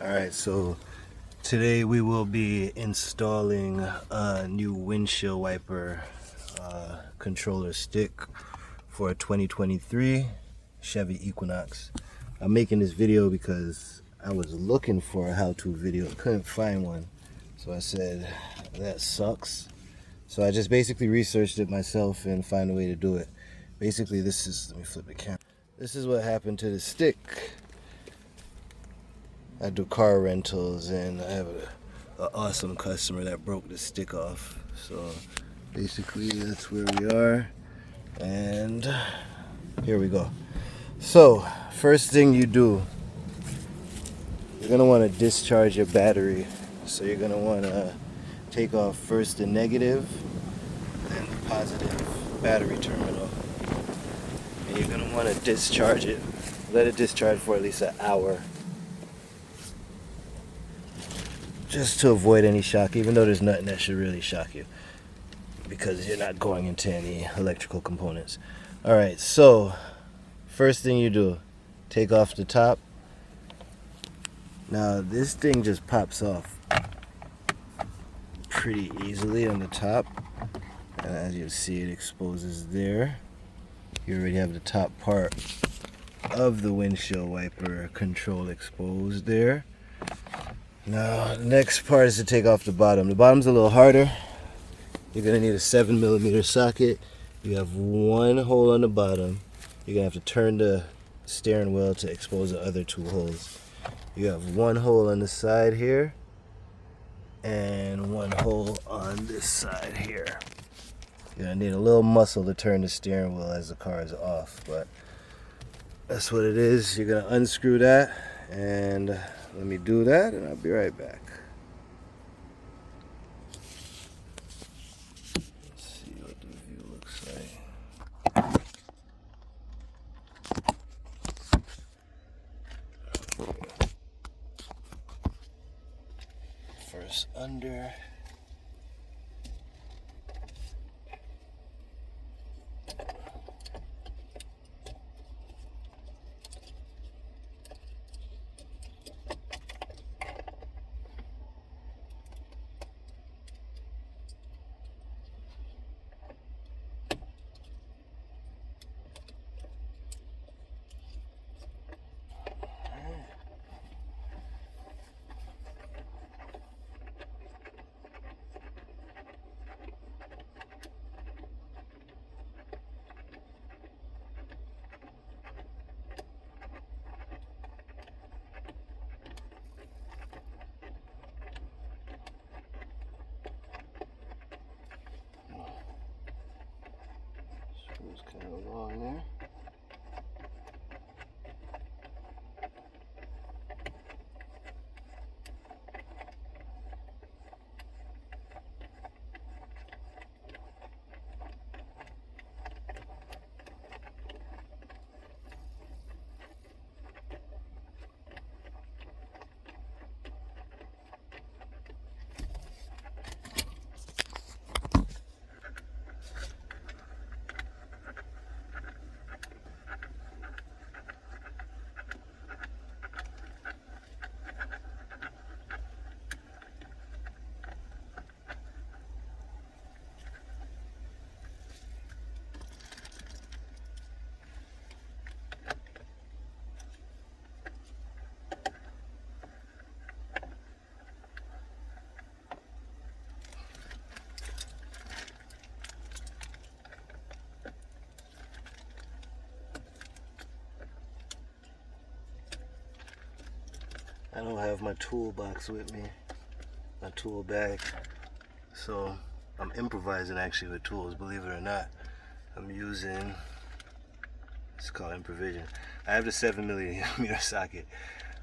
Alright, so today we will be installing a new windshield wiper controller stick for a 2023 Chevy Equinox. I'm making this video because I was looking for a how-to video, couldn't find one, so I said that sucks. So I just basically researched it myself and found a way to do it. Basically, this is, let me flip the camera. This is what happened to the stick. I do car rentals and I have an awesome customer that broke the stick off. So basically that's where we are, and here we go. So first thing you do, you're gonna want to discharge your battery. So you're gonna want to take off first the negative, then the positive battery terminal, and you're gonna want to discharge it. Let it discharge for at least an hour, just to avoid any shock, even though there's nothing that should really shock you because you're not going into any electrical components. Alright, so first thing you do, take off the top. Now this thing just pops off pretty easily on the top, and as you see, it exposes there. You already have the top part of the windshield wiper control exposed there. Now, the next part is to take off the bottom. The bottom's a little harder. You're going to need a 7mm socket. You have one hole on the bottom. You're going to have to turn the steering wheel to expose the other two holes. You have one hole on the side here and one hole on this side here. You're going to need a little muscle to turn the steering wheel as the car is off, but that's what it is. You're going to unscrew that, and let me do that and I'll be right back. Let's see what the view looks like. First under. Screws kind of along there. I don't have my toolbox with me, my tool bag, so I'm improvising actually with tools, believe it or not. I'm using, it's called improvisation. I have the 7mm socket,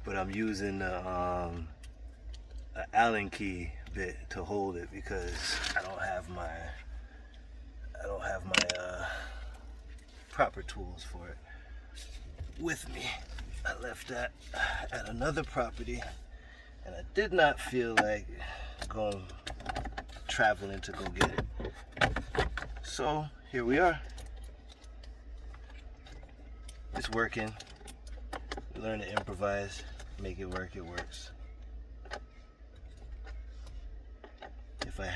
but I'm using an Allen key bit to hold it because I don't have my proper tools for it with me. I left that at another property, and I did not feel like going traveling to go get it. So here we are. It's working. Learn to improvise, make it work. It works.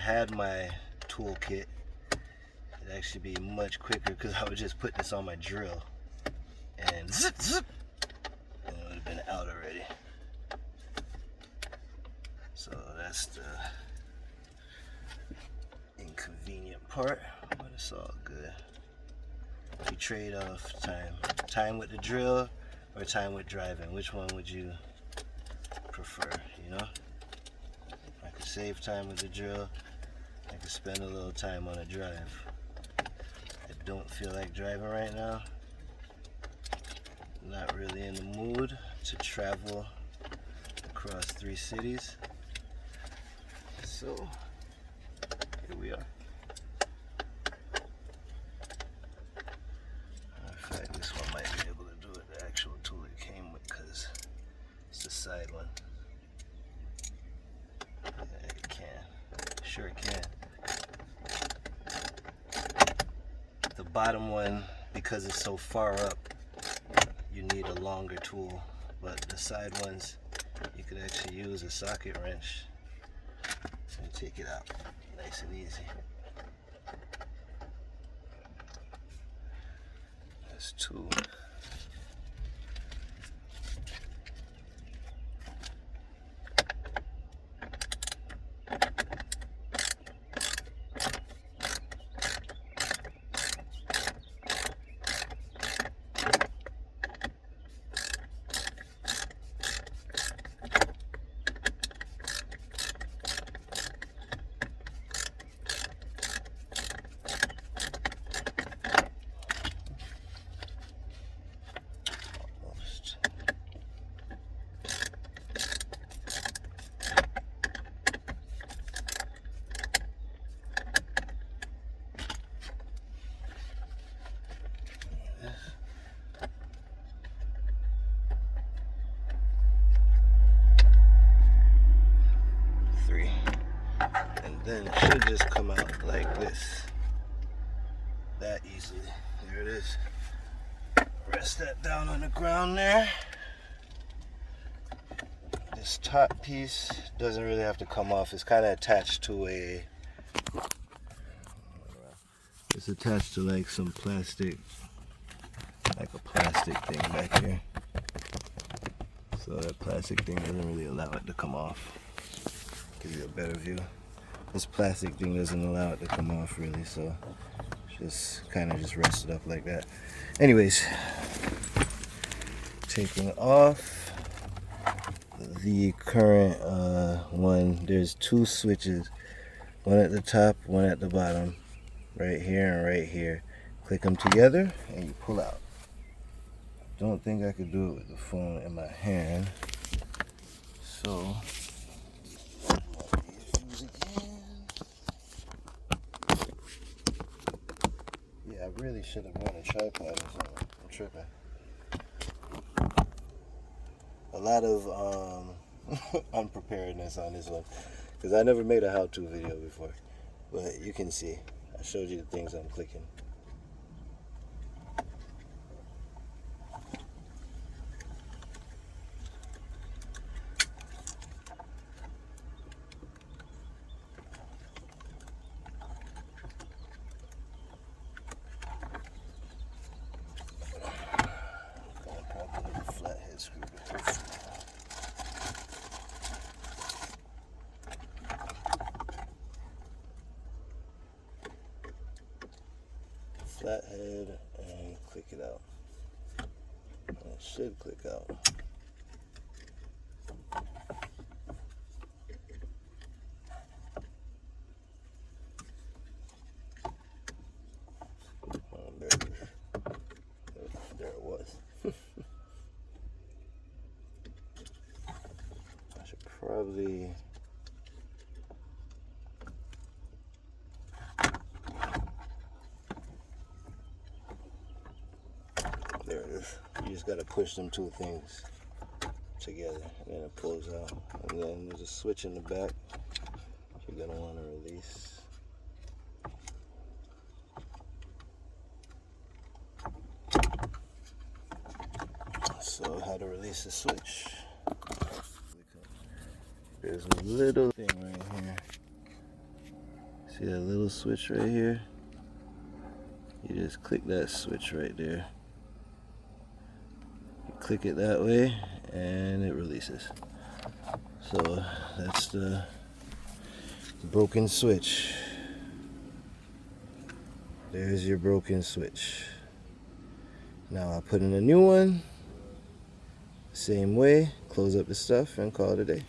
had my toolkit, it'd actually be much quicker because I would just put this on my drill and zip, zip, and it would have been out already. So that's the inconvenient part, but it's all good. You trade off time with the drill or time with driving. Which one would you prefer? You know, I could save time with the drill. I could spend a little time on a drive. I don't feel like driving right now. Not really in the mood to travel across 3 cities. So here we are. In fact, this one might be able to do it. The actual tool it came with, because it's the side one. Yeah, it can. Sure it can. The bottom one, because it's so far up, you need a longer tool. But the side ones, you could actually use a socket wrench and take it out nice and easy. That's 2. Then it should just come out like this, that easily. There it is. Rest that down on the ground there. This top piece doesn't really have to come off. It's kind of attached to it's attached to like some plastic, like a plastic thing back here. So that plastic thing doesn't really allow it to come off. Give you a better view. This plastic thing doesn't allow it to come off really, so just kind of just rest it up like that. Anyways, taking off the current one, there's 2 switches, one at the top, one at the bottom, right here and right here. Click them together and you pull out. Don't think I could do it with the phone in my hand, so I really should have brought a tripod or something. I'm tripping. A lot of unpreparedness on this one, because I never made a how-to video before. But you can see, I showed you the things I'm clicking. Flathead and click it out. And it should click out. Oh, there it is. There it was. I should probably there it is. You just gotta push them 2 things together and then it pulls out. And then there's a switch in the back you're gonna want to release. So how to release the switch. There's a little thing right here See that little switch right here? You just click that switch right there. You click it that way and it releases. So that's the broken switch. There's your broken switch. Now I'll put in a new one. Same way, close up the stuff and call it a day.